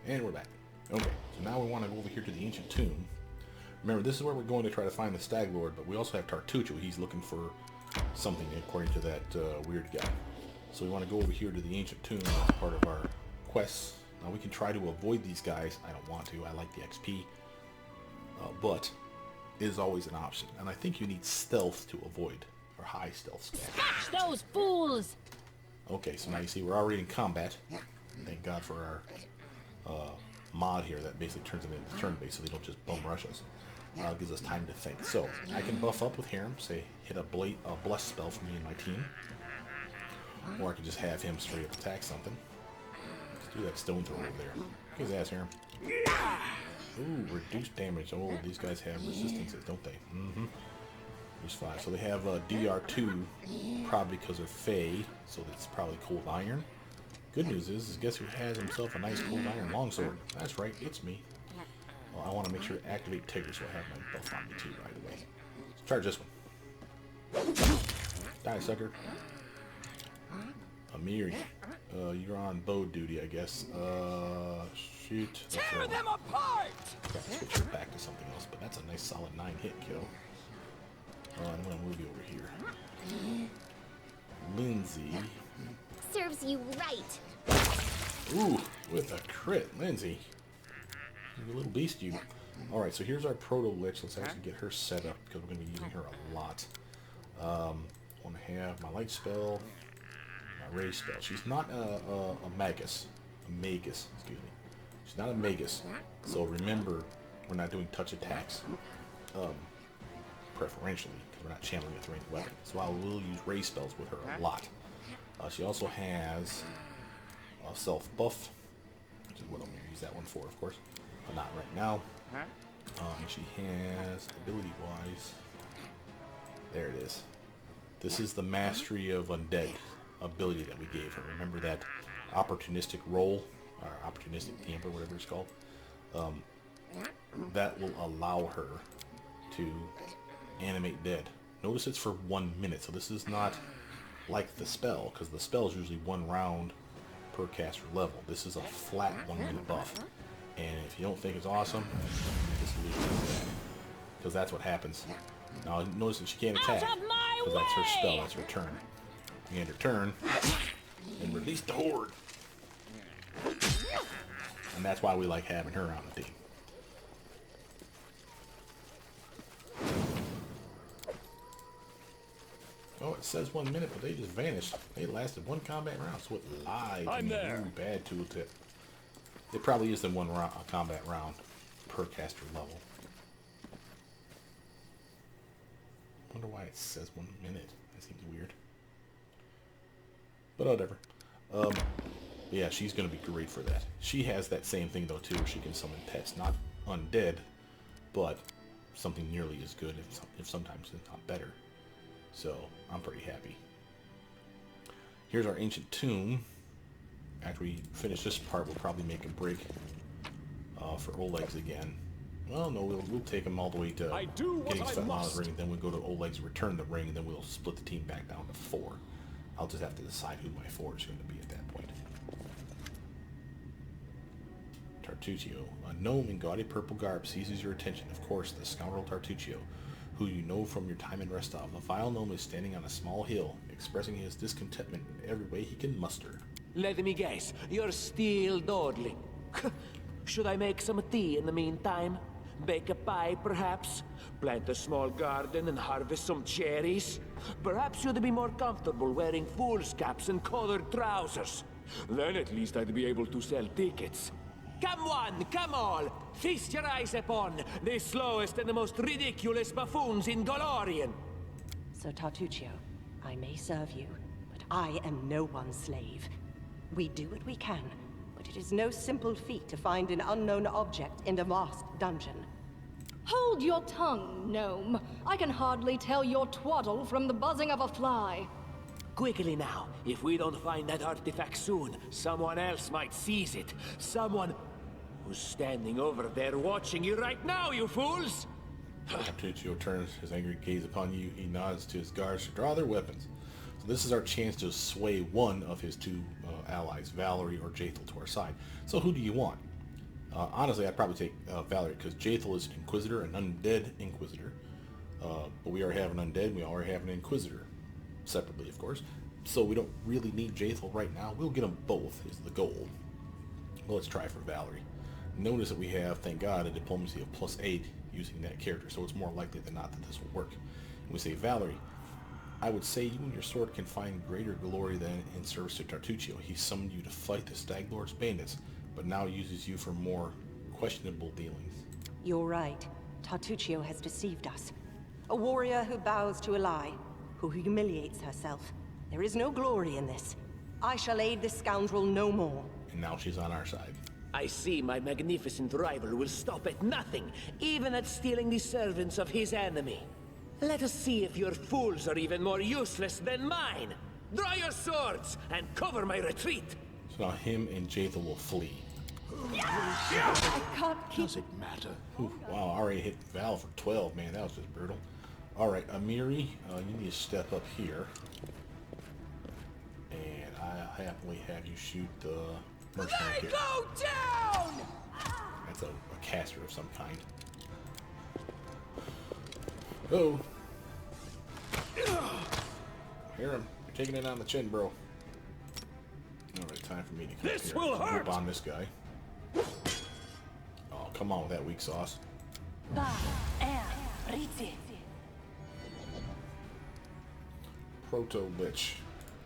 And we're back. Okay, so now we want to go over here to the ancient tomb. Remember, this is where we're going to try to find the Stag Lord, but we also have Tartuccio. He's looking for something according to that weird guy. So we want to go over here to the ancient tomb as part of our quests. Now we can try to avoid these guys. I don't want to. I like the XP. But it is always an option. And I think you need stealth to avoid, or high stealth stats. Catch those fools! Okay, so now you see we're already in combat. Thank God for our mod here that basically turns them into turn-based so they don't just bum rush us. Gives us time to think. So I can buff up with Harem, say hit a bless spell for me and my team. Or I can just have him straight up attack something. Let's do that stone throw over there. Kick his ass, Harem. Ooh, reduced damage. Oh, these guys have resistances, don't they? Mm-hmm. There's 5. So they have DR2, probably because of Fae, so that's probably Cold Iron. Good news is guess who has himself a nice Cold Iron longsword? That's right, it's me. Well, I want to make sure to activate Tigger, so I have my buff on me too right away. Let's charge this one. Die, sucker. Amiri, you're on bow duty, I guess. Shoot. Tear them apart! Gotta switch her back to something else, but that's a nice solid 9-hit kill. I'm gonna move you over here. Lindsay. Serves you right. Ooh, with a crit, Lindsay. You little beast, you. Alright, so here's our Proto Lich. Let's actually get her set up because we're going to be using her a lot. I want to have my Light Spell, my Ray Spell. She's not a Magus. A Magus, excuse me. She's not a Magus. So remember, we're not doing touch attacks preferentially because we're not channeling a ranged weapon. So I will use Ray Spells with her a lot. She also has a self-buff, which is what I'm going to use that one for, of course. But not right now. And she has, ability-wise, there it is. This is the Mastery of Undead ability that we gave her. Remember that opportunistic roll, or opportunistic tamper, whatever it's called? That will allow her to animate dead. Notice it's for 1 minute, so this is not like the spell, because the spell is usually 1 round per caster level. This is a flat 1 minute buff. And if you don't think it's awesome, just leave it at that. Because that's what happens. Now notice that she can't attack. Because that's her spell, that's her turn. You end her turn, and release the horde. And that's why we like having her on the team. Oh, it says 1 minute, but they just vanished. They lasted 1 combat round, so it lied. I'm there. Ooh, bad tooltip. It probably is the 1 combat round per caster level. Wonder why it says 1 minute. That seems weird. But whatever. Yeah, she's going to be great for that. She has that same thing though too, where she can summon pets, not undead, but something nearly as good, if sometimes it's not better. So I'm pretty happy. Here's our ancient tomb. After we finish this part, we'll probably make a break for Oleg's again. Well, no, we'll take him all the way to getting Svetlana's ring, then we'll go to Oleg's, return the ring, and then we'll split the team back down to 4. I'll just have to decide who my 4 is going to be at that point. Tartuccio. A gnome in gaudy purple garb seizes your attention. Of course, the scoundrel Tartuccio, who you know from your time in Restov. The vile gnome is standing on a small hill, expressing his discontentment in every way he can muster. Let me guess, you're still dawdling. Should I make some tea in the meantime? Bake a pie, perhaps? Plant a small garden and harvest some cherries? Perhaps you'd be more comfortable wearing fool's caps and colored trousers. Then at least I'd be able to sell tickets. Come one, come all! Feast your eyes upon the slowest and the most ridiculous buffoons in Golorian! Sir Tartuccio, I may serve you, but I am no one's slave. We do what we can, but it is no simple feat to find an unknown object in a vast dungeon. Hold your tongue, gnome. I can hardly tell your twaddle from the buzzing of a fly. Quickly now, if we don't find that artifact soon, someone else might seize it. Someone who's standing over there watching you right now, you fools! Tartuccio turns his angry gaze upon you. He nods to his guards to draw their weapons. So this is our chance to sway one of his 2 allies, Valerie or Jaethal, to our side. So who do you want? Honestly, I'd probably take Valerie, because Jaethel is an Inquisitor, an undead Inquisitor. But we already have an undead, we already have an Inquisitor. Separately, of course. So we don't really need Jaethel right now. We'll get them both, is the goal. Well, let's try for Valerie. Notice that we have, thank God, a diplomacy of +8 using that character, so it's more likely than not that this will work. And we say, Valerie, I would say you and your sword can find greater glory than in service to Tartuccio. He summoned you to fight the Stag Lord's bandits, but now uses you for more questionable dealings. You're right. Tartuccio has deceived us. A warrior who bows to a lie, who humiliates herself. There is no glory in this. I shall aid this scoundrel no more. And now she's on our side. I see my magnificent rival will stop at nothing, even at stealing the servants of his enemy. Let us see if your fools are even more useless than mine. Draw your swords and cover my retreat. So now him and Jaethel will flee. I can't keep... Does it matter? Ooh, wow, I already hit Val for 12, man. That was just brutal. Alright, Amiri, you need to step up here. And I'll happily have you shoot the mercenary here. Go down! That's a caster of some kind. Oh. Hear him. You're taking it on the chin, bro. Alright, time for me to come This here. will hurt! Whoop on this guy. Oh, come on with that weak sauce. Proto Lich.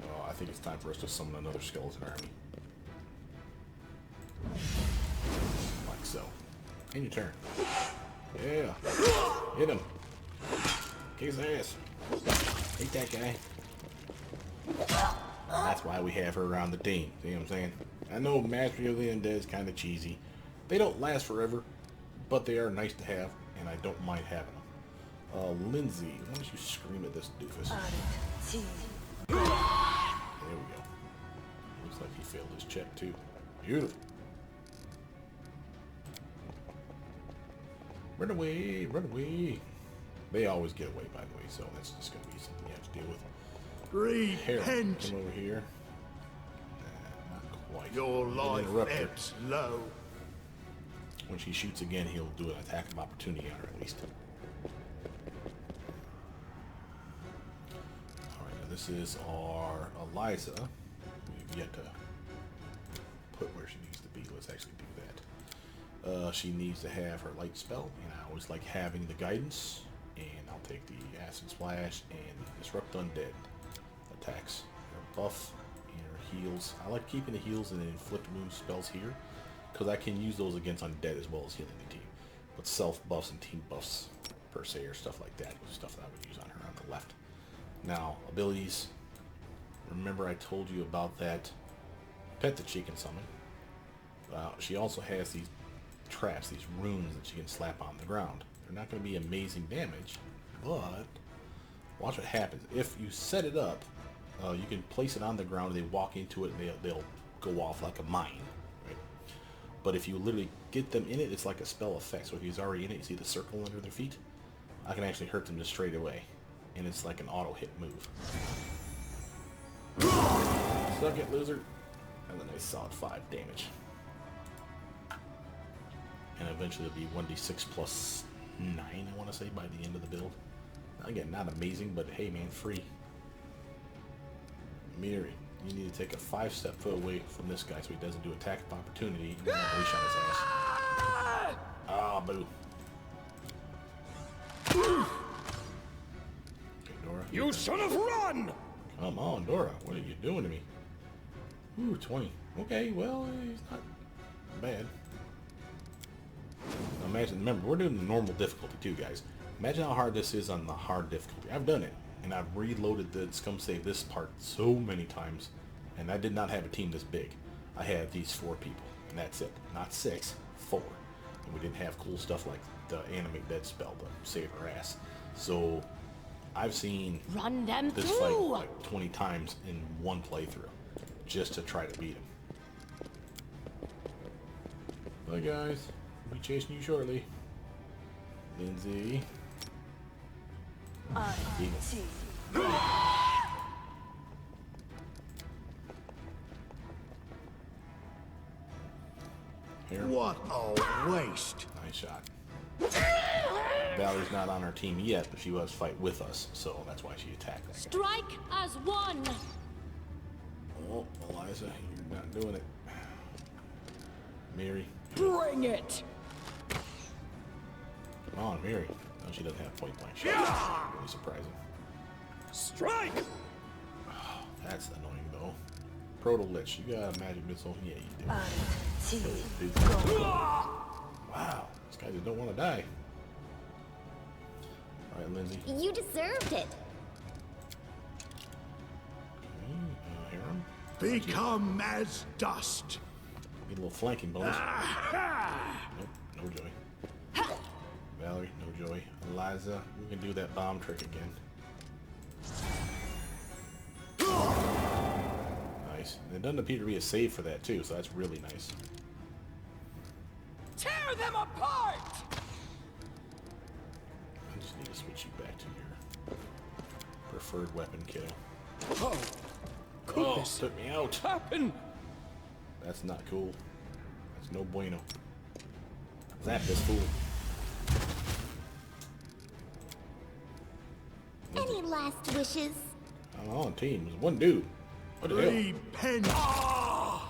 Oh, I think it's time for us to summon another skeleton army. Like so. And your turn. Yeah. Hit him. Kick his ass. Hate that guy. That's why we have her around the team. See what I'm saying? I know Mastery of the Undead is kind of cheesy. They don't last forever, but they are nice to have, and I don't mind having them. Lindsay, why don't you scream at this doofus? There we go. Looks like he failed his check too. Beautiful. Run away, run away. They always get away, by the way, so that's just going to be something you have to deal with. Harold, come over here. Not quite. Your life Interrupt her. ebbs low. When she shoots again, he'll do an attack of opportunity on her at least. Alright, now this is our Eliza. We've yet to put where she needs to be. Let's actually do that. She needs to have her light spell, and I always like having the guidance. And I'll take the acid splash and the disrupt undead attacks. Her buff and her heals. I like keeping the heals and the inflict wound spells here, because I can use those against undead as well as healing the team. But self buffs and team buffs per se or stuff like that is stuff that I would use on her on the left. Now, abilities. Remember I told you about that pet that she can summon. She also has these traps, these runes that she can slap on the ground. They're not going to be amazing damage, but watch what happens. If you set it up, you can place it on the ground, they walk into it, and they'll go off like a mine. Right? But if you literally get them in it, it's like a spell effect. So if he's already in it, you see the circle under their feet? I can actually hurt them just straight away. And it's like an auto hit move. Suck it, loser. And then I solid 5 damage. And eventually it'll be 1d6 plus 9, I want to say, by the end of the build. Again, not amazing, but hey man, free. Miri, you need to take a 5-step foot away from this guy so he doesn't do attack of opportunity and then unleash on his ass. Ah, boo. Okay, Dora. You should have run! Come on, Dora. What are you doing to me? Ooh, 20. Okay, well, he's not bad. Now imagine, remember, we're doing the normal difficulty too, guys. Imagine how hard this is on the hard difficulty. I've done it, and I've reloaded the Scum Save this part so many times, and I did not have a team this big. I had these 4 people, and that's it. Not 6, 4. And we didn't have cool stuff like the Animate Dead spell to save our ass. So I've seen Run them this through. fight like 20 times in one playthrough, just to try to beat him. Bye guys. I'll be chasing you shortly. Lindsay. Eagle. Here. What a waste. Nice shot. Valerie's not on our team yet, but she was fight with us, so that's why she attacked us. Strike as one. Oh, Eliza, you're not doing it. Mary. Bring it! Come on, Mary. No, she doesn't have point blank shots. Really surprising. Strike! That's annoying, though. Proto Lich, you got a magic missile? Yeah, you do. Wow, these guys don't want to die. Alright, Lindsay. You deserved it. Harem. Become as dust. Get a little flanking bonus. Nope, no joy. Valerie, no joy. Eliza, we can do that bomb trick again. Nice. And it doesn't appear to be a save for that too, so that's really nice. Tear them apart! I just need to switch you back to your preferred weapon, kiddo. Oh, goodness. Took me out. Happen! That's not cool. That's no bueno. Zap this fool. Any last wishes? I'm on team. There's one dude. What the hell? Repent.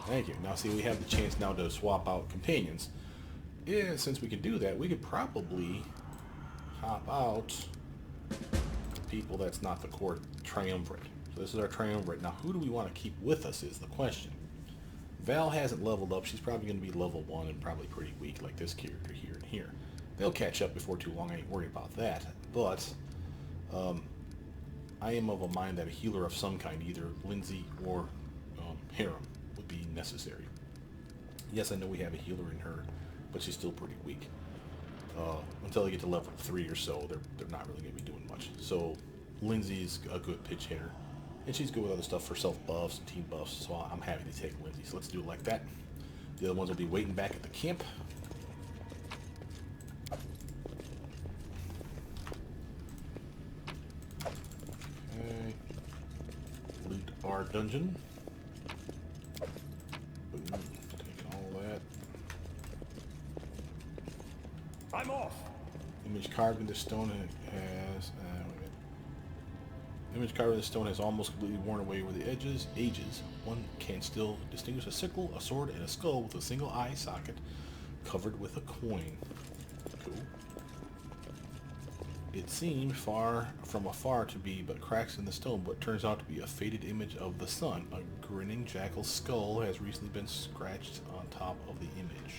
Thank you. Now see, we have the chance now to swap out companions. Yeah, since we can do that, we could probably hop out the people that's not the core Triumvirate. So this is our Triumvirate. Now who do we want to keep with us is the question. Val hasn't leveled up. She's probably going to be level 1 and probably pretty weak like this character here and here. They'll catch up before too long. I ain't worried about that. But I am of a mind that a healer of some kind, either Lindsay or Harem, would be necessary. Yes, I know we have a healer in her, but she's still pretty weak. Until they get to level 3 or so, they're not really going to be doing much. So Lindsay's a good pitch hitter, and she's good with other stuff for self buffs and team buffs, so I'm happy to take Lindsay. So let's do it like that. The other ones will be waiting back at the camp. Okay. Loot our dungeon. Boom. Taking all that. I'm off. Image carved into stone and it has wait a minute. Image carved into stone has almost completely worn away where the edges. One can still distinguish a sickle, a sword, and a skull with a single eye socket covered with a coin. Cool. It seemed far from afar to be but cracks in the stone, but turns out to be a faded image of the sun. A grinning jackal's skull has recently been scratched on top of the image.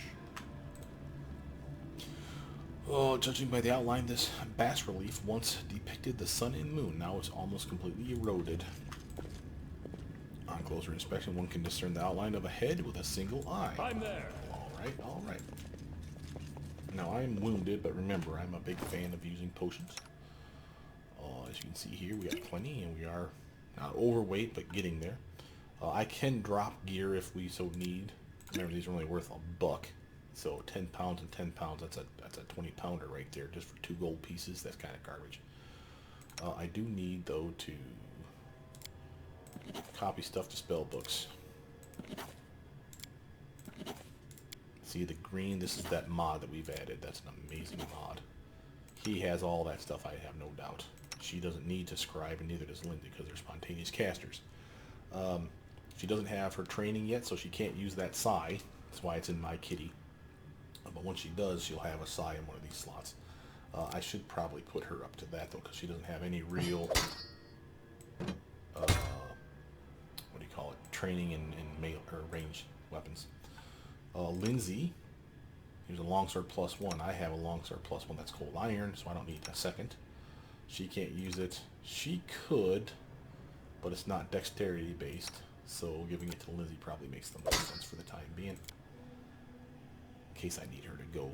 Oh, judging by the outline, this bas-relief once depicted the sun and moon. Now it's almost completely eroded. On closer inspection, one can discern the outline of a head with a single eye. I'm there. All right, all right. Now, I'm wounded, but remember, I'm a big fan of using potions. As you can see here, we got plenty, and we are not overweight, but getting there. I can drop gear if we so need. Remember, these are only worth $1. So 10 pounds and 10 pounds, that's a 20 pounder right there, just for 2 gold pieces. That's kind of garbage. I do need, though, to copy stuff to spell books. See the green, this is that mod that we've added. That's an amazing mod. He has all that stuff, I have no doubt. She doesn't need to scribe, and neither does Lindsay, because they're spontaneous casters. She doesn't have her training yet, so she can't use that Psy. That's why it's in my kitty. But once she does, she'll have a Psy in one of these slots. I should probably put her up to that, though, because she doesn't have any real, what do you call it, training in melee or ranged weapons. Lindsay, here's a longsword +1. I have a longsword +1 that's cold iron, so I don't need a second. She can't use it. She could, but it's not dexterity based, so giving it to Lindsay probably makes the most sense for the time being. In case I need her to go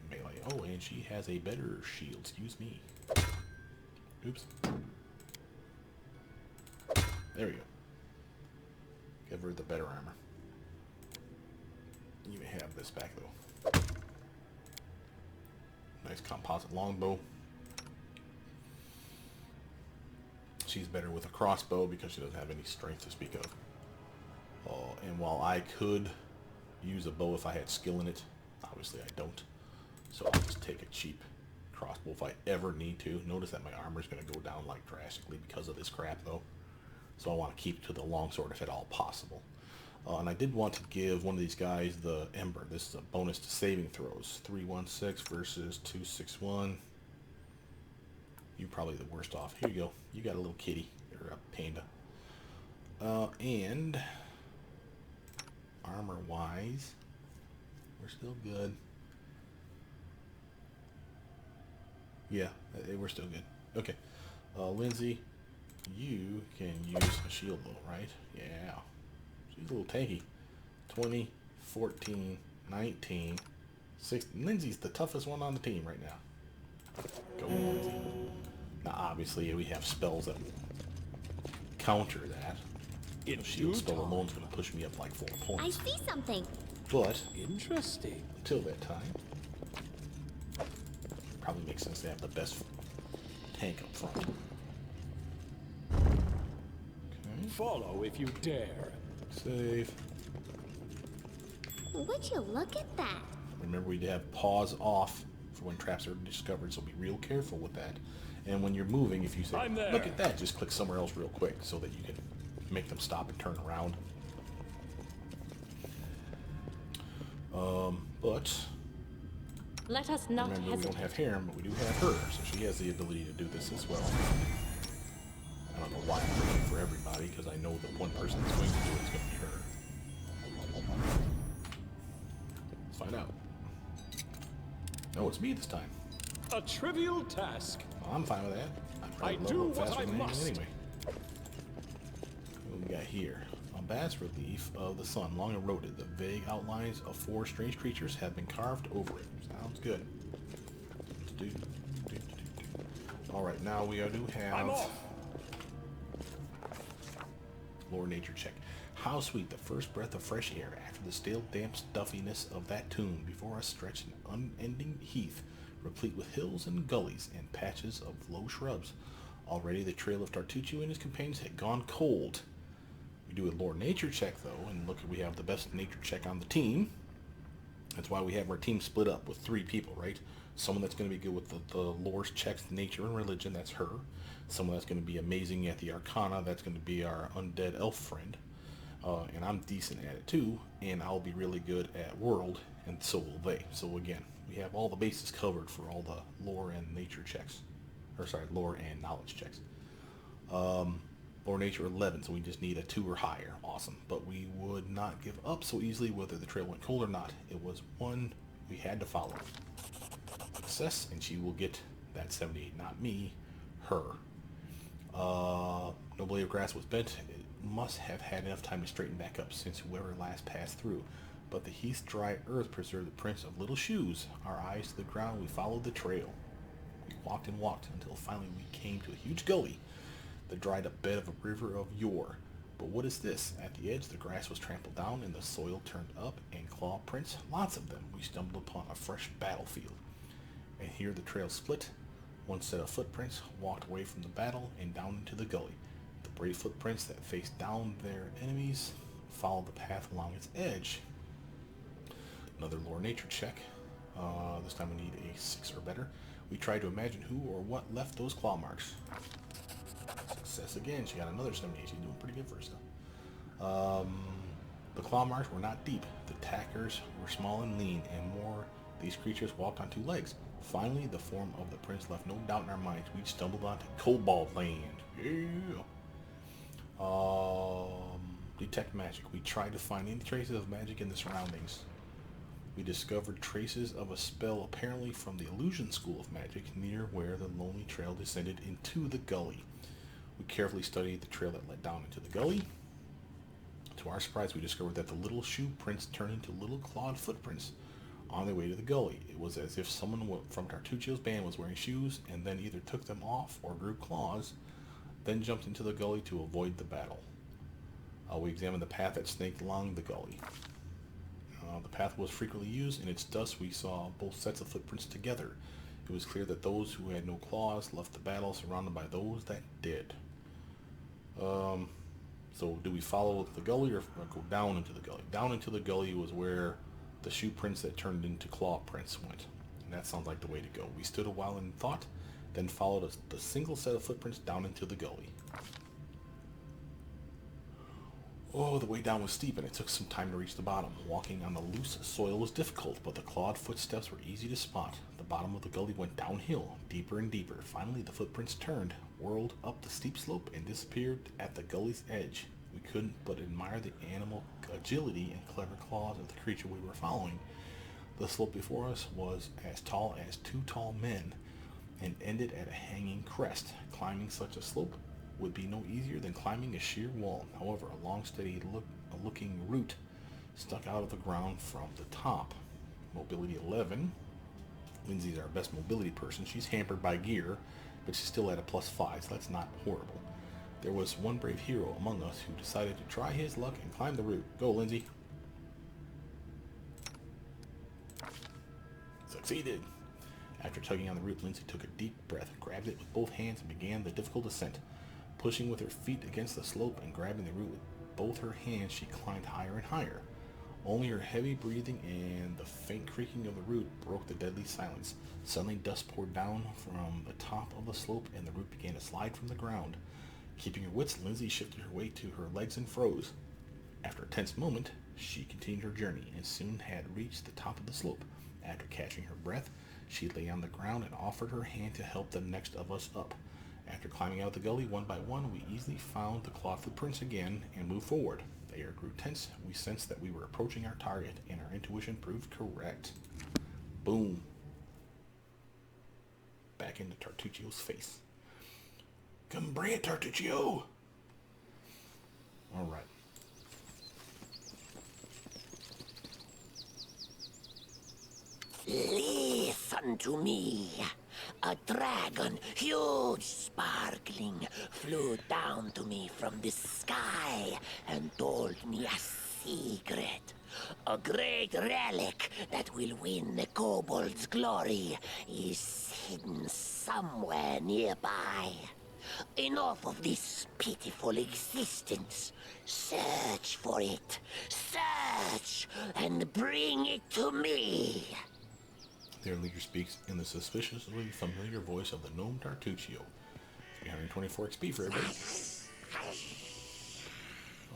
melee. Oh, and she has a better shield. Excuse me. Oops. There we go. Give her the better armor. You may have this back though. Nice composite longbow. She's better with a crossbow because she doesn't have any strength to speak of. And while I could use a bow if I had skill in it. Obviously I don't. So I'll just take a cheap crossbow if I ever need to. Notice that my armor's going to go down like drastically because of this crap though. So I want to keep to the longsword if at all possible. And I did want to give one of these guys the Ember. This is a bonus to saving throws. 316 versus 261. You're probably the worst off. Here you go. You got a little kitty, or a panda. And armor-wise, we're still good. Yeah, we're still good. Okay. Lindsay, you can use a shield though, right? Yeah. She's a little tanky. 20, 14, 19, 16. Lindsay's the toughest one on the team right now. Go, Lindsay. Now, obviously, we have spells that counter that. Shield spell alone is going to push me up like 4 points. I see something. But Interesting. until that time, probably makes sense to have the best tank up front. Okay. Follow if you dare. Save. Would you look at that? Remember, we have pause off for when traps are discovered, so be real careful with that. And when you're moving, if you say, I'm there. look at that, just click somewhere else real quick so that you can make them stop and turn around. But Let us not remember, we hesitate. don't have Harem, but we do have her, so she has the ability to do this as well. I don't know why I'm looking for everybody, because I know the one person that's going to do it is going to be her. Let's find out. No, it's me this time. A trivial task. Well, I'm fine with that. I probably do level up what faster I than anyone must. anyway. What we got here? A bas relief of the sun, long eroded. The vague outlines of 4 strange creatures have been carved over it. Sounds good. Alright, now we do have I'm off. Lore nature check. How sweet the first breath of fresh air after the stale, damp stuffiness of that tomb. Before us stretched an unending heath, replete with hills and gullies and patches of low shrubs. Already the trail of Tartuccio and his companions had gone cold. We do a lore nature check though, and look, we have the best nature check on the team. That's why we have our team split up with 3 people, right? Someone that's going to be good with the lore checks, nature and religion, that's her. Someone that's going to be amazing at the arcana, that's going to be our undead elf friend. And I'm decent at it too, and I'll be really good at world, and so will they. So again, we have all the bases covered for all the lore and nature checks. Or sorry, lore and knowledge checks. Lore nature 11, so we just need a 2 or higher. Awesome. But we would not give up so easily whether the trail went cold or not. It was one we had to follow. Success, and she will get that 78. Not me, her. No blade of grass was bent. It must have had enough time to straighten back up since whoever last passed through. But the heath's dry earth preserved the prints of little shoes. Our eyes to the ground, we followed the trail. We walked and walked until finally we came to a huge gully, the dried up bed of a river of yore. But what is this? At the edge, the grass was trampled down and the soil turned up, and claw prints, lots of them. We stumbled upon a fresh battlefield. And here the trail split. One set of footprints walked away from the battle and down into the gully. The brave footprints that faced down their enemies followed the path along its edge. Another lore nature check. This time we need a 6 or better. We tried to imagine who or what left those claw marks. Success again. She got another 78. She's doing pretty good for herself. The claw marks were not deep. The attackers were small and lean, and more these creatures walked on 2 legs. Finally, the form of the prince left no doubt in our minds. We stumbled onto Cobalt Land. Yeah. Detect magic. We tried to find any traces of magic in the surroundings. We discovered traces of a spell apparently from the illusion school of magic near where the lonely trail descended into the gully. We carefully studied the trail that led down into the gully. To our surprise, we discovered that the little shoe prints turned into little clawed footprints on their way to the gully. It was as if someone from Tartuccio's band was wearing shoes and then either took them off or grew claws, then jumped into the gully to avoid the battle. We examined the path that snaked along the gully. The path was frequently used. In its dust we saw both sets of footprints together. It was clear that those who had no claws left the battle surrounded by those that did. So do we follow the gully or go down into the gully? Down into the gully was where the shoe prints that turned into claw prints went. And that sounds like the way to go. We stood a while in thought, then followed the single set of footprints down into the gully. Oh, the way down was steep and it took some time to reach the bottom. Walking on the loose soil was difficult, but the clawed footsteps were easy to spot. The bottom of the gully went downhill, deeper and deeper. Finally, the footprints turned, whirled up the steep slope, and disappeared at the gully's edge. We couldn't but admire the animal agility and clever claws of the creature we were following. The slope before us was as tall as 2 tall men and ended at a hanging crest. Climbing such a slope would be no easier than climbing a sheer wall. However, a long, steady looking root stuck out of the ground from the top. Mobility 11. Lindsay's our best mobility person. She's hampered by gear, but she's still at a +5, so that's not horrible. There was one brave hero among us who decided to try his luck and climb the root. Go, Lindsay. Succeeded. After tugging on the root, Lindsay took a deep breath, grabbed it with both hands, and began the difficult ascent. Pushing with her feet against the slope and grabbing the root with both her hands, she climbed higher and higher. Only her heavy breathing and the faint creaking of the root broke the deadly silence. Suddenly, dust poured down from the top of the slope, and the root began to slide from the ground. Keeping her wits, Lindsay shifted her weight to her legs and froze. After a tense moment, she continued her journey and soon had reached the top of the slope. After catching her breath, she lay on the ground and offered her hand to help the next of us up. After climbing out of the gully one by one, we easily found the claw footprints again and moved forward. The air grew tense. We sensed that we were approaching our target, and our intuition proved correct. Boom. Back into Tartuccio's face. Come bring it, Tartuccio! Alright. Listen to me. A dragon, huge, sparkling, flew down to me from the sky and told me a secret. A great relic that will win the kobold's glory is hidden somewhere nearby. Enough of this pitiful existence. Search for it. Search and bring it to me. Their leader speaks in the suspiciously familiar voice of the gnome Tartuccio. 324 XP for everybody.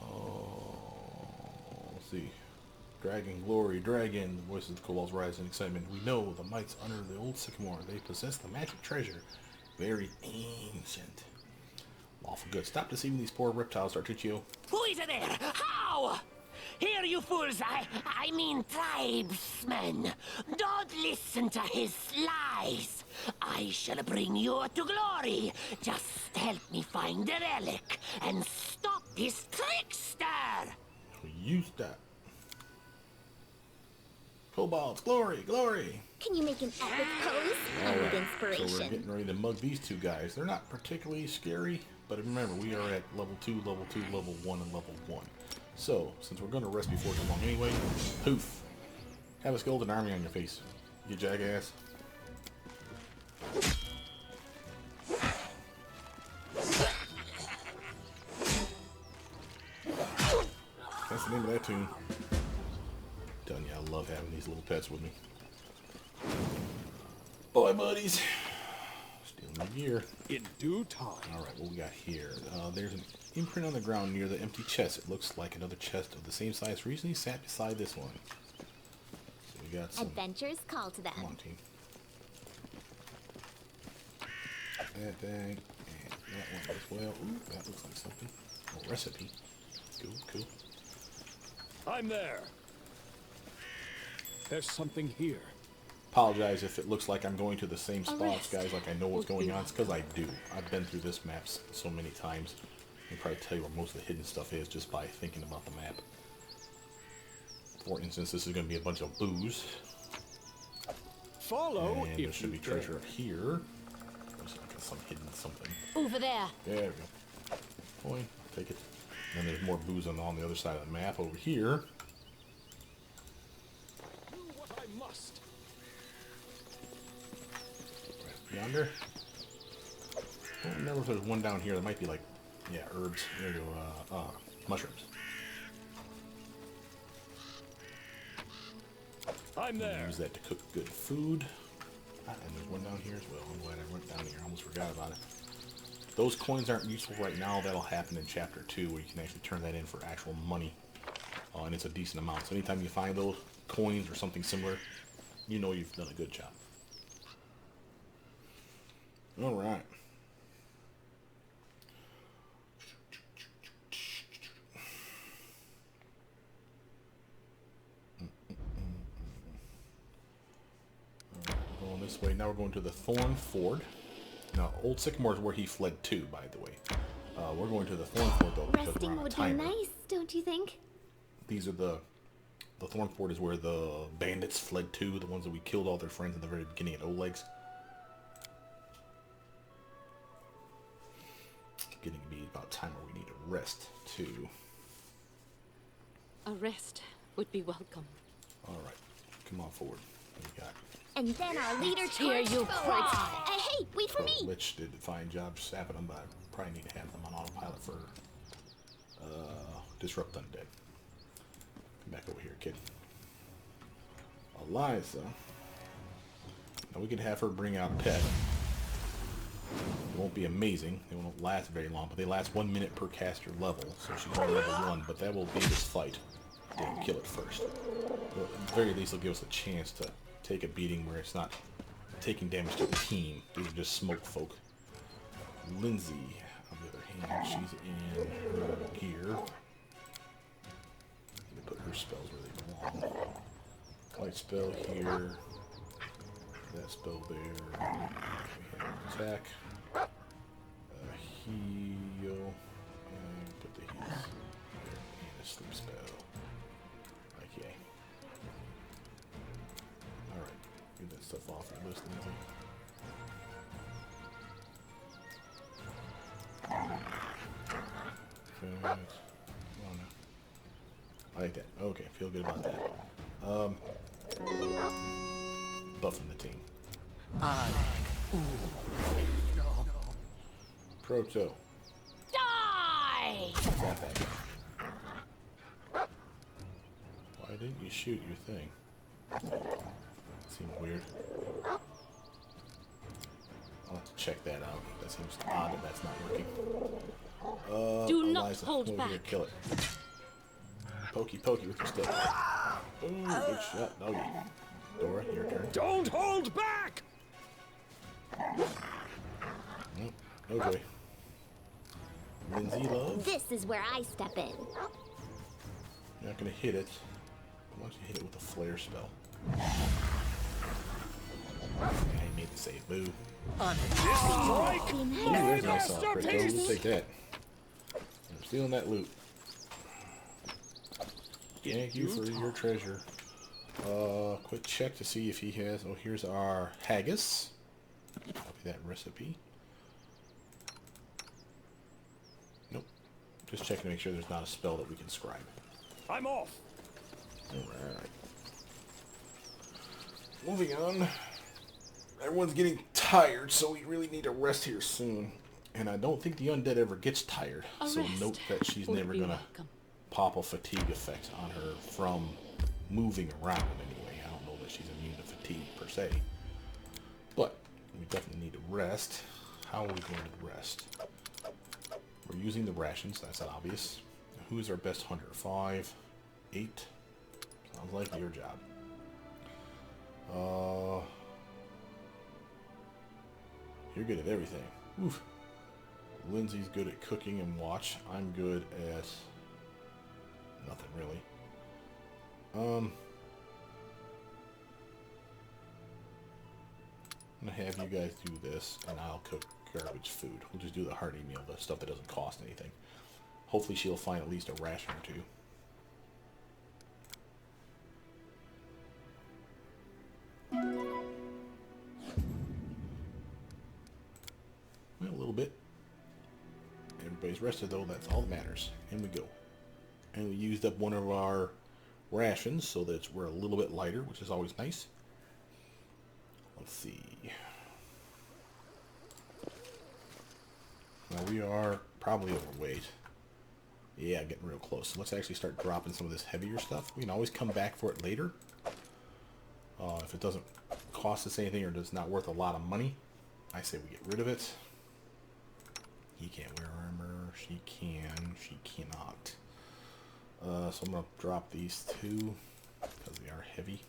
Oh, let's see. Dragon, glory, dragon. The voices of the kobolds rise in excitement. We know the mites under the old sycamore. They possess the magic treasure. Very ancient. Lawful good. Stop deceiving these poor reptiles, Tartuccio. Who is there? How? Here, you fools, I mean tribesmen. Don't listen to his lies. I shall bring you to glory. Just help me find the relic and stop this trickster. You stop. Kobolds, glory, glory. Can you make an epic pose? I need inspiration. So we're getting ready to mug these two guys. They're not particularly scary, but remember, we are at level 2, level 2, level 1, and level 1. So, since we're going to rest before too long anyway, poof. Have a skeleton army on your face, you jackass. That's the name of that tune. Telling you, I love having these little pets with me. Boy, buddies. Stealing my gear. In due time. Alright, what we got here? There's an imprint on the ground near the empty chest. It looks like another chest of the same size recently sat beside this one. So we got some... Adventures call to them. Come on, team. That bag, and that one as well. Ooh, that looks like something. A recipe. Cool, cool. I'm there. There's something here. Apologize if it looks like I'm going to the same spots, guys, like I know what's going on. It's because I do. I've been through this map so many times. I can probably tell you where most of the hidden stuff is just by thinking about the map. For instance, this is going to be a bunch of booze. Follow. And there should be treasure up here. There's like some hidden something. Over there. There we go. Boy, I'll take it. And then there's more booze on the other side of the map over here. Do what I must. Right yonder. I don't remember if there's one down here. There might be like, yeah, herbs. There you go. mushrooms. I'm there. Use that to cook good food. And there's one down here as well. I'm glad I went down here. I almost forgot about it. Those coins aren't useful right now. That'll happen in Chapter 2, where you can actually turn that in for actual money. And it's a decent amount. So anytime you find those coins or something similar, you know you've done a good job. Alright. Going this way. Now we're going to the Thorn Ford. Now, Old Sycamore is where he fled to, by the way. We're going to the Thorn Ford, though, because we're Resting on a would be timer. nice, don't you think? These are the Thorn Ford is where the bandits fled to, the ones that we killed all their friends in the very beginning at Oleg's. Getting to be about time where we need a rest, too. A rest would be welcome. Alright, come on forward. What do we got? And then our leader Hear charged you forward. cry. Hey, wait for me! Lich did a fine job sapping them, but I probably need to have them on autopilot for Disrupt Undead. Come back over here, kid. Eliza. Now we could have her bring out a pet. It won't be amazing. They won't last very long, but they last 1 minute per caster level, so she's on level 1, but that will be this fight. Didn't kill it first. But at the very least, it'll give us a chance to take a beating where it's not taking damage to the team. These are just smoke folk. Lindsay, on the other hand, she's in her gear. Let me put her spells where they belong. Light spell here. That spell there. Attack. Heal. And put the heals there. And a sleep spell. Okay. Alright. Get that stuff off your list, Lindsay. Come on now. I like that. Okay, feel good about that. Buffing the team. Proto. Die! That back. Why didn't you shoot your thing? Seems weird. I'll have to check that out. That seems odd that that's not working. Do not Eliza, hold come over back. here, kill it. Pokey pokey with your stick. Ooh, good shot. Doggy. Dora, your turn. Don't hold back! Nope. No joy. Lindsay, love. This is where I step in. You're not gonna hit it. Why don't you hit it with a flare spell? I made the save. Boo. Strike! Ooh, there's a nice crit. Go, we'll take that. I'm stealing that loot. Thank you for your treasure. Quick check to see if he has. Oh, here's our haggis. Copy that recipe. Nope. Just checking to make sure there's not a spell that we can scribe. I'm off. Alright. Moving on. Everyone's getting tired, so we really need to rest here soon. And I don't think the undead ever gets tired. A So rest note that she's would never be gonna welcome. pop a fatigue effect on her from moving around anyway. I don't know that she's immune to fatigue per se. But we definitely need to rest. How are we going to rest? We're using the rations, that's obvious. Who's our best hunter? 5, 8? Sounds like your job. You're good at everything. Oof. Lindsay's good at cooking and watch. I'm good at nothing really. I'm gonna have you guys do this, and I'll cook garbage food. We'll just do the hearty meal, the stuff that doesn't cost anything. Hopefully she'll find at least a ration or two. Well, a little bit. Everybody's rested though, that's all that matters. And we go. And we used up one of our rations so that we're a little bit lighter, which is always nice. Let's see. Now we are probably overweight. Yeah, getting real close. So let's actually start dropping some of this heavier stuff. We can always come back for it later. If it doesn't cost us anything or it's not worth a lot of money, I say we get rid of it. He can't wear armor. She can. She cannot. So I'm going to drop these two because they are heavy.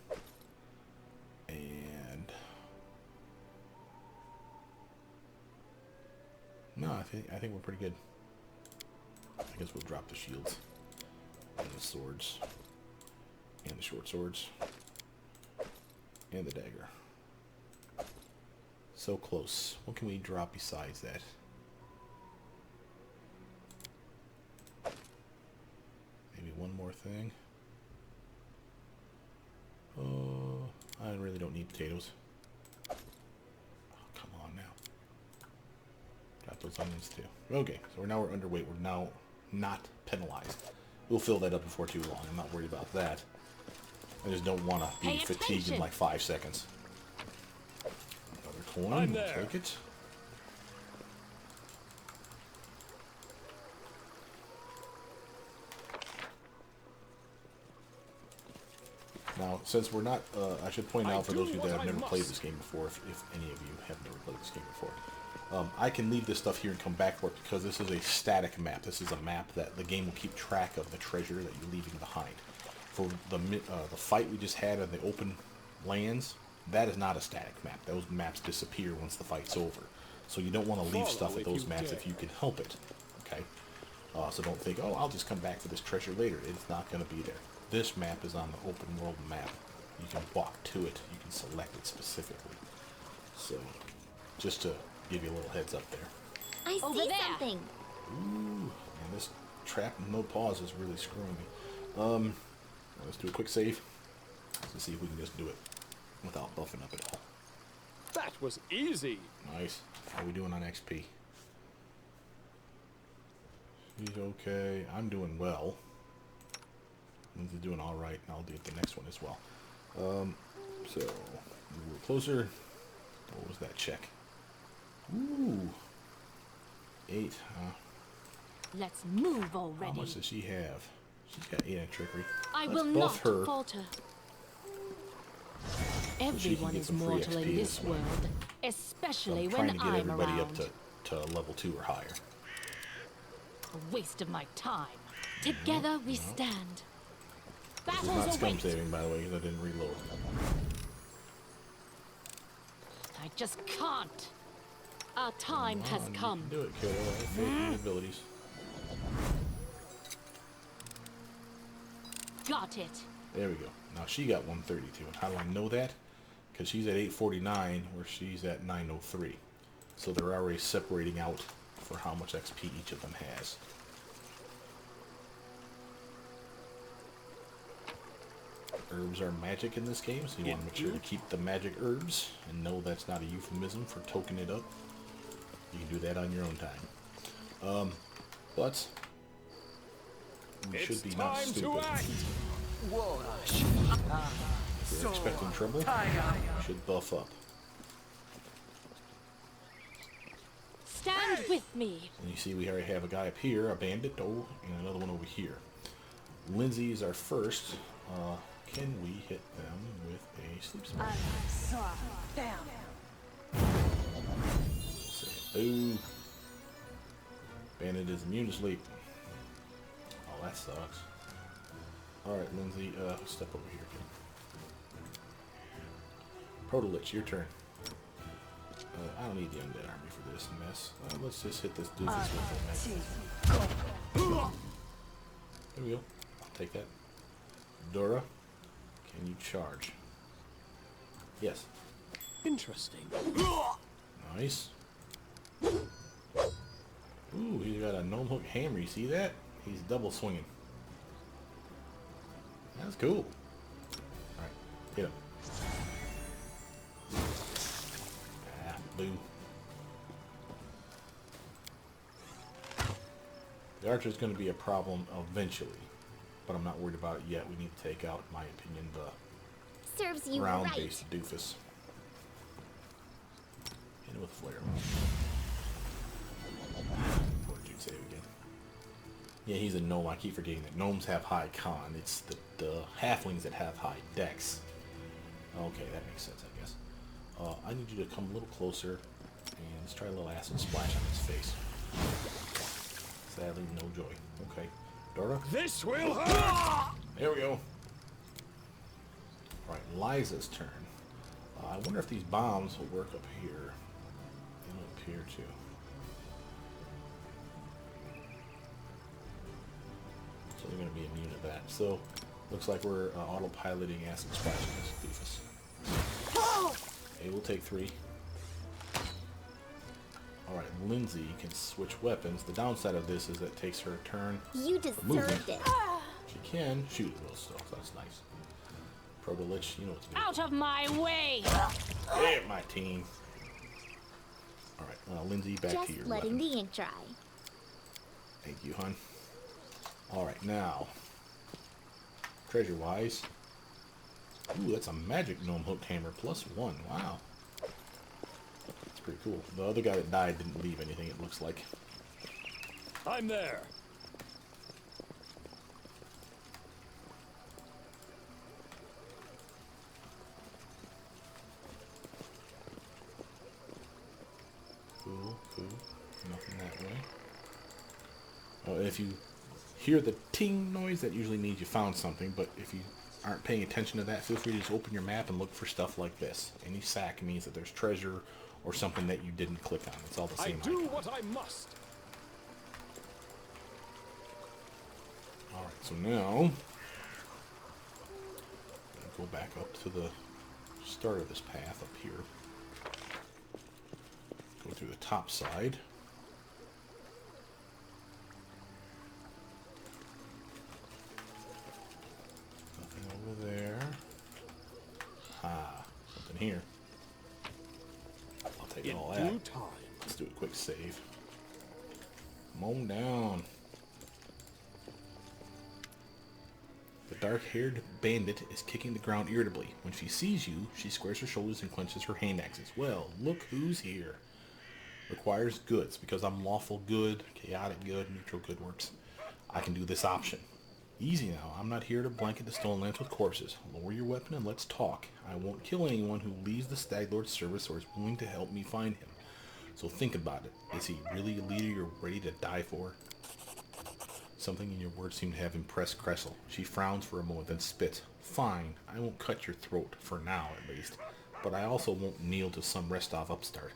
And no, I think we're pretty good. I guess we'll drop the shields and the swords and the short swords and the dagger. So close. What can we drop besides that? Maybe one more thing. Oh, I really don't need potatoes. Oh, come on now. Got those onions too. Okay, so we're underweight. We're now not penalized. We'll fill that up before too long. I'm not worried about that. I just don't want to be fatigued in like 5 seconds. Another coin. We'll take it. Now, since we're not, I should point out for those of you that have never played this game before, if any of you have never played this game before, I can leave this stuff here and come back for it because this is a static map. This is a map that the game will keep track of the treasure that you're leaving behind. For the fight we just had in the open lands, that is not a static map. Those maps disappear once the fight's over. So you don't want to leave stuff at those maps if you can help it. Okay? So don't think, oh, I'll just come back for this treasure later. It's not going to be there. This map is on the open world map. You can walk to it. You can select it specifically. So, just to give you a little heads up there. I see something. Ooh, and this trap no pause is really screwing me. Let's do a quick save. Let's see if we can just do it without buffing up at all. That was easy. Nice. How are we doing on XP? She's okay. I'm doing well. Lindsay's doing all right, and I'll do the next one as well. So, move a little closer. What was that check? Ooh. 8, huh? Let's move already. How much does she have? She's got 8 in trickery. I Let's will buff not her. falter. So Everyone is mortal in this world, especially I'm trying when to get I'm everybody around. up to level 2 or higher. A waste of my time. Together we stand. This is Battles not scum await. saving, by the way, because I didn't reload. I just can't. Our time has You come. can do it, kiddo. I have faith in your abilities. Got it. There we go. Now she got 132. And how do I know that? Because she's at 849, where she's at 903. So they're already separating out for how much XP each of them has. Herbs are magic in this game, so you want to make sure to keep the magic herbs and know that's not a euphemism for token it up. You can do that on your own time. But we should be not stupid. If you're expecting trouble, you should buff up. Stand with me. And you see we already have a guy up here, a bandit, and another one over here. Lindsay is our first. Can we hit them with a sleep spell? Say boo. Bandit is immune to sleep. Oh, that sucks. Alright, Lindsay, step over here, kid. Protolich, your turn. I don't need the undead army for this mess. Let's just hit this doofus with it. There we go. I'll take that. Dora, can you charge? Yes. Interesting. Nice. Ooh, he's got a gnome hook hammer. You see that? He's double swinging. That's cool. Alright, hit him. Ah, boo. The archer's going to be a problem eventually, but I'm not worried about it yet. We need to take out, in my opinion, the Serves you right. round-based doofus. Hit him with a flare. Fortitude save again. Yeah, he's a gnome. I keep forgetting that gnomes have high con. It's the halflings that have high dex. Okay, that makes sense, I guess. I need you to come a little closer, and let's try a little acid splash on his face. Sadly, no joy. Okay. Dora? This will hurt! There we go. Alright, Liza's turn. I wonder if these bombs will work up here. They don't appear to. So they're going to be immune to that. So, looks like we're autopiloting acid splash on this doofus. Okay, we'll take 3. Alright, Lindsay can switch weapons. The downside of this is that it takes her a turn. You movement. deserved it. She can shoot at those stuff. That's nice. Proto-Lich, you know what to do. Out of my way! There, my team. Alright, Lindsay, back Just to your letting weapon. the ink dry. Thank you, hon. Alright, now. Treasure-wise. Ooh, that's a magic gnome hooked hammer. +1. Wow. That's pretty cool. The other guy that died didn't leave anything, it looks like. I'm there. Cool. Nothing that way. Oh, if you hear the ting noise, that usually means you found something, but if you aren't paying attention to that, feel free to just open your map and look for stuff like this. Any sack means that there's treasure or something that you didn't click on. It's all the same I do icon. what I must. Alright, so now go back up to the start of this path up here. Go through the top side. Nothing over there. Something here. I'll take In all due that. time. Let's do a quick save. Mow 'em down. The dark-haired bandit is kicking the ground irritably. When she sees you, she squares her shoulders and clenches her hand axes. Well, look who's here. Requires goods. Because I'm lawful good, chaotic good, neutral good works. I can do this option. Easy now. I'm not here to blanket the Stone Lands with corpses. Lower your weapon and let's talk. I won't kill anyone who leaves the Stag Lord's service or is willing to help me find him. So think about it. Is he really a leader you're ready to die for? Something in your words seemed to have impressed Cressel. She frowns for a moment, then spits. Fine, I won't cut your throat, for now at least. But I also won't kneel to some rest-off upstart.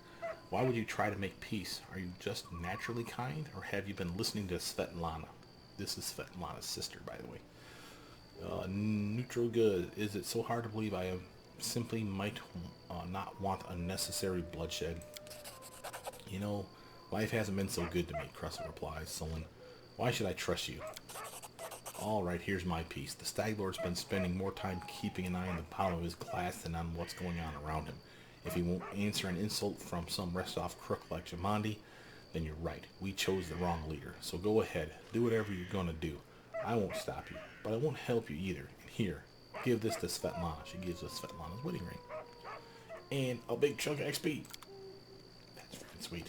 Why would you try to make peace? Are you just naturally kind, or have you been listening to Svetlana? This is Svetlana's sister, by the way. Neutral good. Is it so hard to believe I simply might not want unnecessary bloodshed? You know, life hasn't been so good to me, Cressel replies, sullen. Why should I trust you? Alright, here's my piece. The Stag Lord's been spending more time keeping an eye on the bottom of his glass than on what's going on around him. If he won't answer an insult from some rest-off crook like Jamandi, then you're right. We chose the wrong leader. So go ahead. Do whatever you're gonna do. I won't stop you, but I won't help you either. And here, give this to Svetlana. She gives us Svetlana's wedding ring. And a big chunk of XP. That's freaking sweet.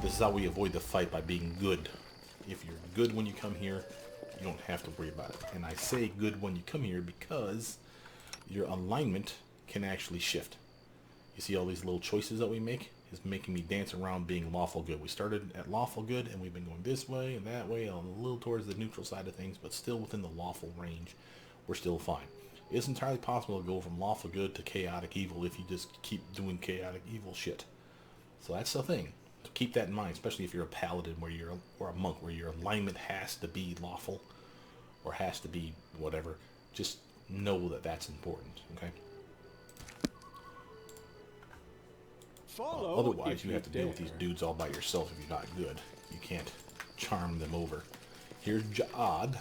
This is how we avoid the fight, by being good. If you're good when you come here, you don't have to worry about it. And I say good when you come here because your alignment can actually shift. You see all these little choices that we make? Is making me dance around being lawful good. We started at lawful good and we've been going this way and that way, a little towards the neutral side of things, but still within the lawful range. We're still fine. It's entirely possible to go from lawful good to chaotic evil if you just keep doing chaotic evil shit. So that's the thing. So keep that in mind, especially if you're a paladin or a monk where your alignment has to be lawful or has to be whatever. Just know that that's important, okay? Otherwise, you have to deal with these dudes all by yourself if you're not good. You can't charm them over. Here's Jad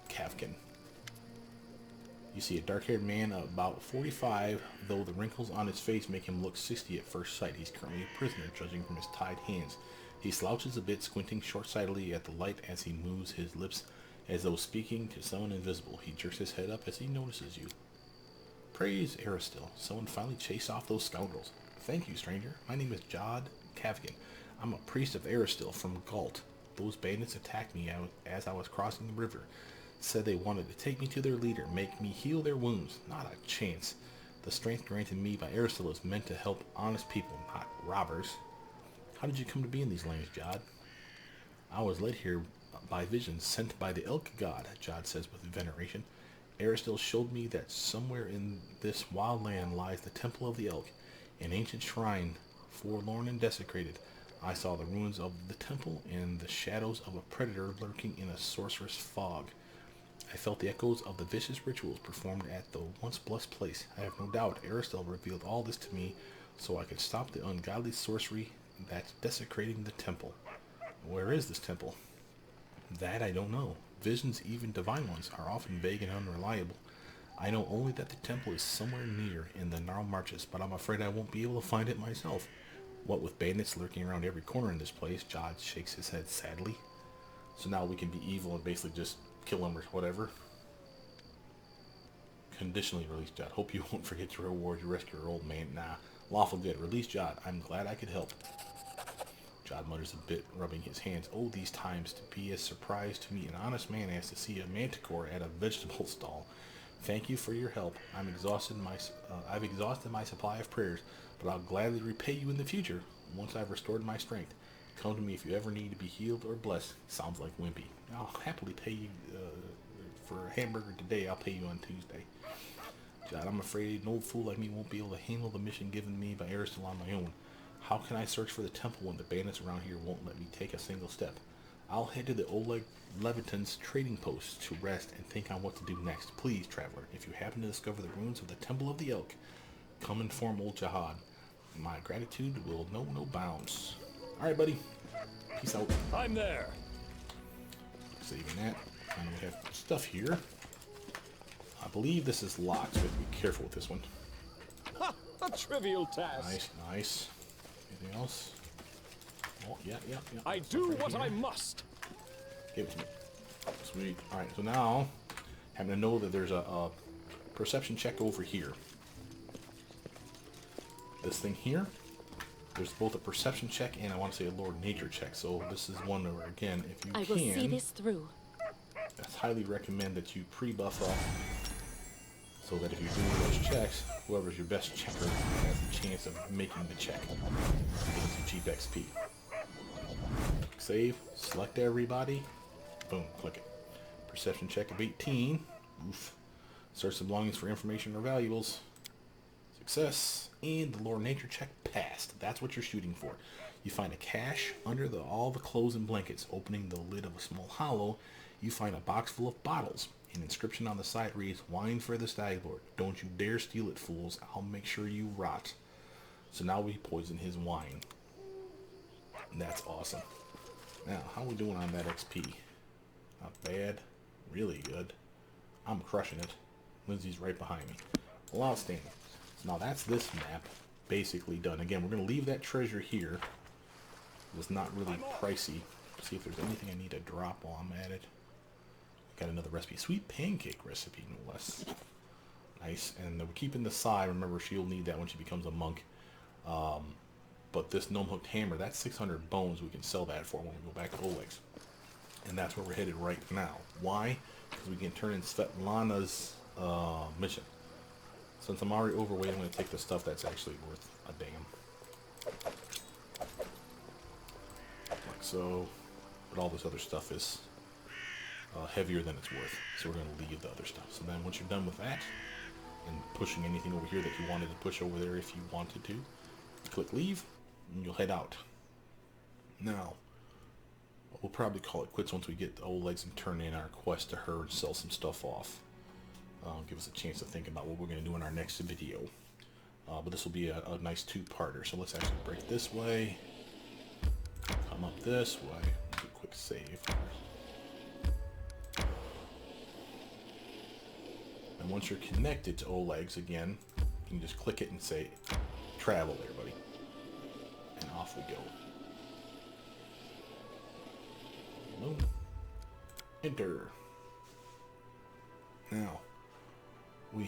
Kavkin. You see a dark-haired man about 45, though the wrinkles on his face make him look 60 at first sight. He's currently a prisoner, judging from his tied hands. He slouches a bit, squinting short-sightedly at the light as he moves his lips as though speaking to someone invisible. He jerks his head up as he notices you. Praise Aristil. Someone finally chased off those scoundrels. Thank you, stranger. My name is Jad Kavkin. I'm a priest of Aristil from Galt. Those bandits attacked me as I was crossing the river. Said they wanted to take me to their leader, make me heal their wounds. Not a chance. The strength granted me by Aristotle is meant to help honest people, not robbers. How did you come to be in these lands, Jod? I was led here by visions sent by the elk god, Jod says with veneration. Aristotle showed me that somewhere in this wild land lies the temple of the elk, an ancient shrine, forlorn and desecrated. I saw the ruins of the temple and the shadows of a predator lurking in a sorcerous fog. I felt the echoes of the vicious rituals performed at the once blessed place. I have no doubt Aristotle revealed all this to me so I could stop the ungodly sorcery that's desecrating the temple. Where is this temple? That I don't know. Visions, even divine ones, are often vague and unreliable. I know only that the temple is somewhere near in the narrow marches, but I'm afraid I won't be able to find it myself. What with bandits lurking around every corner in this place, Jod shakes his head sadly. So now we can be evil and basically just kill them or whatever. Conditionally release Jod. Hope you won't forget your reward. You rescue your old man. Nah. Lawful good. Release Jod. I'm glad I could help. Jod mutters a bit, rubbing his hands. Oh, these times, to be as surprised to meet an honest man as to see a manticore at a vegetable stall. Thank you for your help. I've exhausted my supply of prayers, but I'll gladly repay you in the future once I've restored my strength. Come to me if you ever need to be healed or blessed. Sounds like wimpy. I'll happily pay you for a hamburger today. I'll pay you on Tuesday. Jod, I'm afraid an old fool like me won't be able to handle the mission given me by Aristotle on my own. How can I search for the temple when the bandits around here won't let me take a single step? I'll head to the Oleg Leviton's trading post to rest and think on what to do next. Please, traveler, if you happen to discover the ruins of the Temple of the Elk, come inform old Jahad. My gratitude will know no bounds. Alright, buddy. Peace out. I'm there. Saving that. And we have stuff here. I believe this is locked, so we have to be careful with this one. Ha! A trivial task. Nice, nice. Anything else? Oh, yeah. I do what I must. Give it to me. Sweet. Alright, so now, having to know that there's a perception check over here. This thing here, there's both a perception check and I want to say a Lord Nature check. So this is one where, again, if you I will see this through. I highly recommend that you pre-buff up so that if you're doing those checks, whoever's your best checker has the chance of making the check. Gives you cheap XP. Save, select everybody, boom, click it. Perception check of 18. Oof. Search the belongings for information or valuables. Success. And the Lore Nature check passed. That's what you're shooting for. You find a cache under all the clothes and blankets. Opening the lid of a small hollow, you find a box full of bottles. An inscription on the side reads, "Wine for the Stag Lord. Don't you dare steal it, fools. I'll make sure you rot." So now we poison his wine. And that's awesome. Now, how are we doing on that XP? Not bad. Really good. I'm crushing it. Lindsay's right behind me. Well, outstanding. So now that's this map basically done. Again, we're going to leave that treasure here. It's not really pricey. See if there's anything I need to drop while I'm at it. Got another recipe. Sweet pancake recipe, no less. Nice. And we're keeping the sai. Remember, she'll need that when she becomes a monk. But this gnome hooked hammer, that's 600 bones. We can sell that for when we go back to Oleg's. And that's where we're headed right now. Why? Because we can turn in Svetlana's mission. Since I'm already overweight, I'm going to take the stuff that's actually worth a damn. Like so. But all this other stuff is heavier than it's worth. So we're going to leave the other stuff. So then once you're done with that, and pushing anything over here that you wanted to push over there if you wanted to, click leave, and you'll head out. Now, we'll probably call it quits once we get the old legs and turn in our quest to her and sell some stuff off. Give us a chance to think about what we're going to do in our next video. But this will be a nice two-parter. So let's actually break this way, come up this way, do a quick save. And once you're connected to Oleg's again, you can just click it and say, travel there, buddy. And off we go. Boom. Enter. Now, we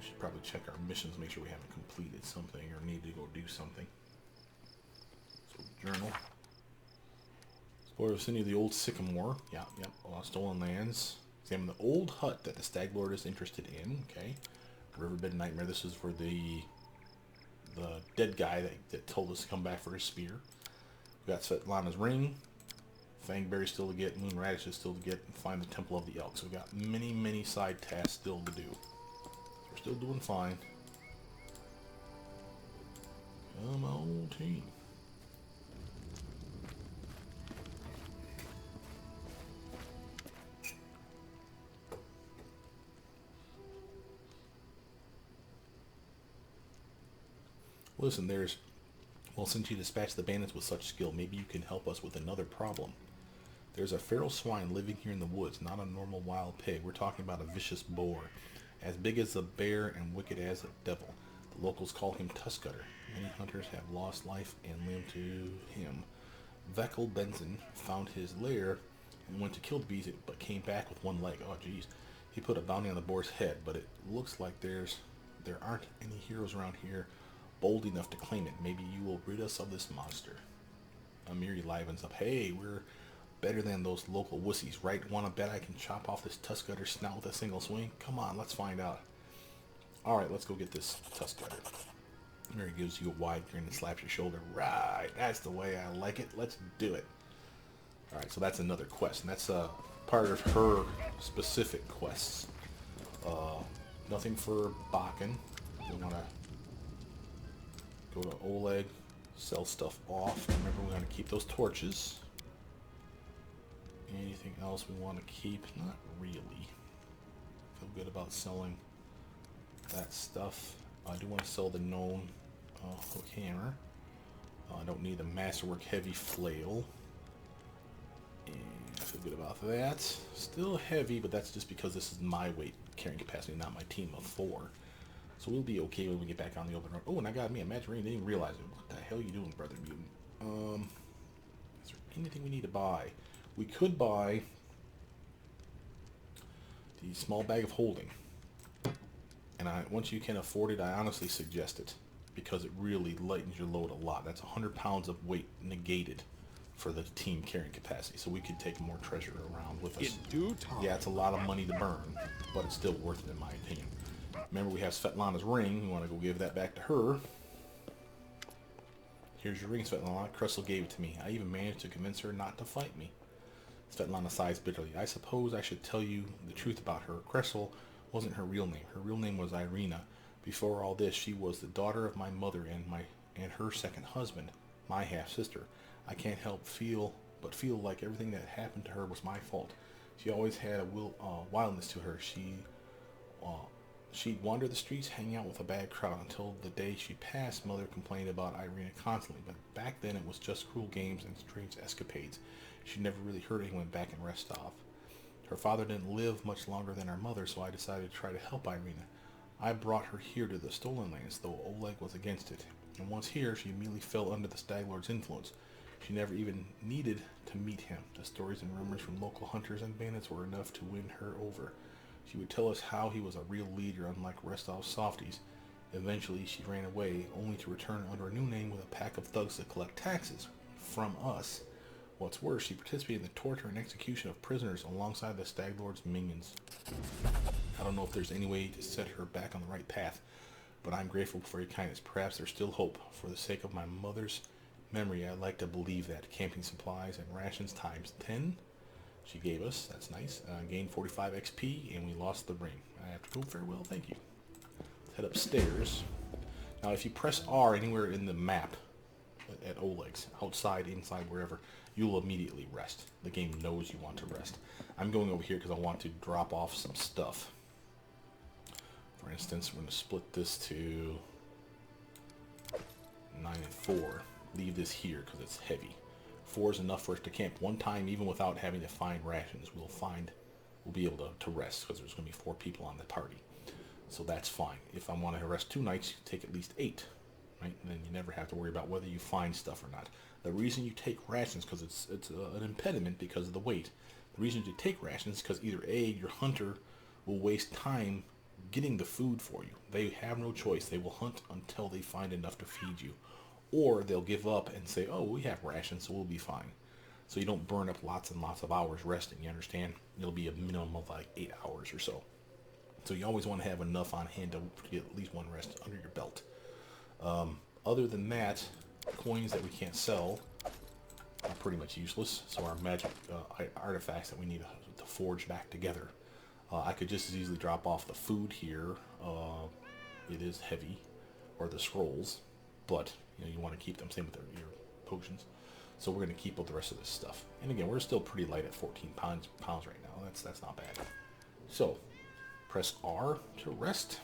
should probably check our missions, make sure we haven't completed something or need to go do something. So Journal. Explore the vicinity of the old sycamore. Yeah, yep. Stolen lands. Examine the old hut that the Stag Lord is interested in. Okay. Riverbed Nightmare. This is for the dead guy that told us to come back for his spear. We got Svetlana's ring. Fangberry still to get. Moon Radish is still to get. And find the Temple of the Elk. So we got many, many side tasks still to do. We're still doing fine. Come on, team. Listen, since you dispatched the bandits with such skill, maybe you can help us with another problem. There's a feral swine living here in the woods, not a normal wild pig. We're talking about a vicious boar, as big as a bear and wicked as a devil. The locals call him Tuskcutter. Many hunters have lost life and limb to him. Veckel Benson found his lair and went to kill the beast, but came back with one leg. Oh, jeez. He put a bounty on the boar's head, but it looks like there aren't any heroes around here bold enough to claim it. Maybe you will rid us of this monster. Amiri livens up. Hey, we're better than those local wussies, right? Want to bet I can chop off this Tuskcutter snout with a single swing? Come on, let's find out. Alright, let's go get this Tuskcutter. Mary gives you a wide grin and slaps your shoulder. Right, that's the way I like it. Let's do it. Alright, so that's another quest, and that's part of her specific quests. Nothing for Bakken. We want to go to Oleg, sell stuff off. Remember, we want to keep those torches. Anything else we want to keep? Not really. Feel good about selling that stuff. I do want to sell the gnome hook hammer. I don't need the masterwork heavy flail. And I feel good about that. Still heavy, but that's just because this is my weight carrying capacity, not my team of 4. So we'll be okay when we get back on the open road. Oh, and I got me a magic ring. Didn't even realize it. What the hell are you doing, brother mutant? Is there anything we need to buy? We could buy the small bag of holding. And once you can afford it, I honestly suggest it. Because it really lightens your load a lot. That's 100 pounds of weight negated for the team carrying capacity. So we could take more treasure around with us. In due time. Yeah, it's a lot of money to burn, but it's still worth it in my opinion. Remember, we have Svetlana's ring. We want to go give that back to her. Here's your ring, Svetlana. Cressel gave it to me. I even managed to convince her not to fight me. Svetlana sighs bitterly. I suppose I should tell you the truth about her. Cressel wasn't her real name. Her real name was Irina. Before all this, she was the daughter of my mother and her second husband, my half-sister. I can't help feel like everything that happened to her was my fault. She always had a wildness to her. She'd wander the streets, hanging out with a bad crowd until the day she passed. Mother complained about Irina constantly, but back then it was just cruel games and strange escapades. She never really hurt anyone back in Rostov. Her father didn't live much longer than our mother, so I decided to try to help Irina. I brought her here to the Stolen Lands, though Oleg was against it. And once here, she immediately fell under the Stag Lord's influence. She never even needed to meet him. The stories and rumors from local hunters and bandits were enough to win her over. She would tell us how he was a real leader, unlike Rostov's softies. Eventually, she ran away, only to return under a new name with a pack of thugs to collect taxes from us. What's worse, she participated in the torture and execution of prisoners alongside the Stag Lord's minions. I don't know if there's any way to set her back on the right path, but I'm grateful for your kindness. Perhaps there's still hope. For the sake of my mother's memory, I'd like to believe that. Camping supplies and rations times 10. She gave us. That's nice. Gained 45 XP, and we lost the ring. I have to go. Farewell. Thank you. Let's head upstairs. Now, if you press R anywhere in the map at Oleg's, outside, inside, wherever, you'll immediately rest. The game knows you want to rest. I'm going over here because I want to drop off some stuff. For instance, we're going to split this to 9 and 4. Leave this here because it's heavy. 4 is enough for us to camp one time, even without having to find rations. We'll be able to rest because there's going to be 4 people on the party. So that's fine. If I want to rest 2 nights, you take at least 8. Right? And then you never have to worry about whether you find stuff or not. The reason you take rations, because it's an impediment because of the weight. The reason you take rations is because either A, your hunter will waste time getting the food for you. They have no choice. They will hunt until they find enough to feed you. Or they'll give up and say, oh, we have rations, so we'll be fine. So you don't burn up lots and lots of hours resting, you understand? It'll be a minimum of like 8 hours or so. So you always want to have enough on hand to get at least one rest under your belt. Other than that, coins that we can't sell are pretty much useless. So our magic artifacts that we need to forge back together. I could just as easily drop off the food here. It is heavy, or the scrolls, but you want to keep them. Same with your potions. So we're going to keep all the rest of this stuff. And again, we're still pretty light at 14 pounds right now. That's not bad. So press R to rest.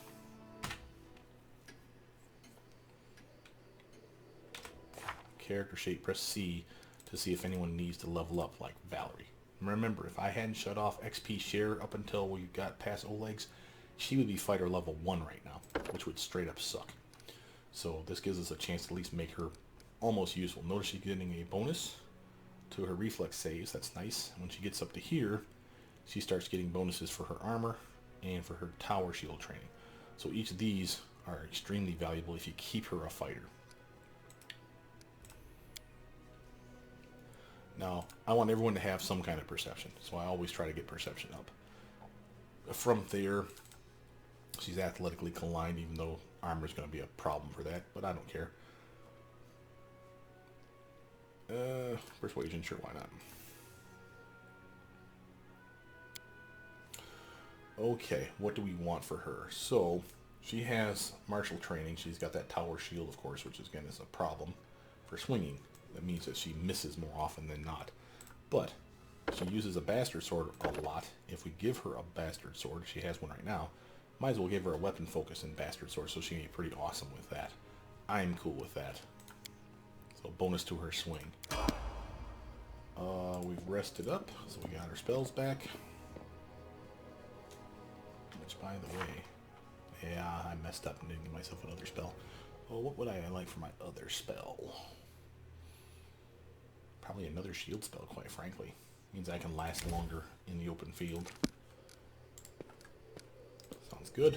Character shape, press C to see if anyone needs to level up, like Valerie. Remember, if I hadn't shut off XP share up until we got past Oleg's, she would be fighter level 1 right now, which would straight up suck. So this gives us a chance to at least make her almost useful. Notice she's getting a bonus to her reflex saves. That's nice. When she gets up to here, she starts getting bonuses for her armor and for her tower shield training. So each of these are extremely valuable if you keep her a fighter. Now, I want everyone to have some kind of perception, so I always try to get perception up. From there, she's athletically inclined, even though armor is going to be a problem for that, but I don't care. Persuasion, sure, why not? Okay, what do we want for her? So, she has martial training. She's got that tower shield, of course, which is, again, is a problem for swinging. That means that she misses more often than not. But she uses a bastard sword a lot. If we give her a bastard sword, she has one right now, might as well give her a weapon focus in bastard sword, so she can be pretty awesome with that. I'm cool with that. So bonus to her swing. We've rested up, so we got our spells back. Which, by the way, yeah, I messed up and didn't give myself another spell. Well, what would I like for my other spell? Probably another shield spell, quite frankly. Means I can last longer in the open field. Sounds good.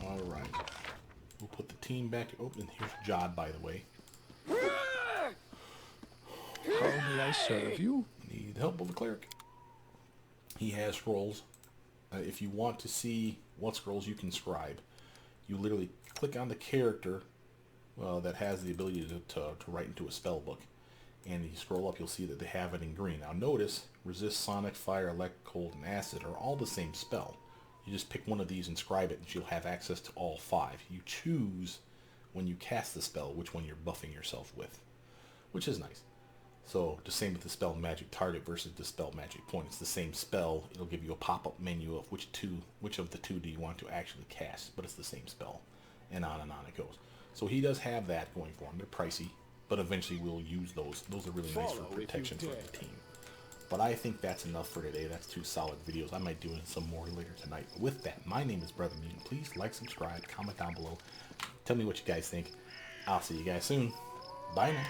Alright. We'll put the team back. Oh, and here's Jod, by the way. How may I serve you? Need help with the cleric. He has scrolls. If you want to see what scrolls you can scribe, you literally click on the character that has the ability to write into a spell book. And you scroll up, you'll see that they have it in green. Now notice, resist, sonic, fire, elect, cold, and acid are all the same spell. You just pick one of these and scribe it, and you'll have access to all 5. You choose when you cast the spell which one you're buffing yourself with, which is nice. So the same with the spell magic target versus the spell magic point. It's the same spell. It'll give you a pop-up menu of which of the two do you want to actually cast, but it's the same spell, and on it goes. So he does have that going for him. They're pricey, but eventually we'll use those. Those are really nice for protection for the team. But I think that's enough for today. That's 2 solid videos. I might do some more later tonight. But with that, my name is Brother Mutant. Please like, subscribe, comment down below. Tell me what you guys think. I'll see you guys soon. Bye now.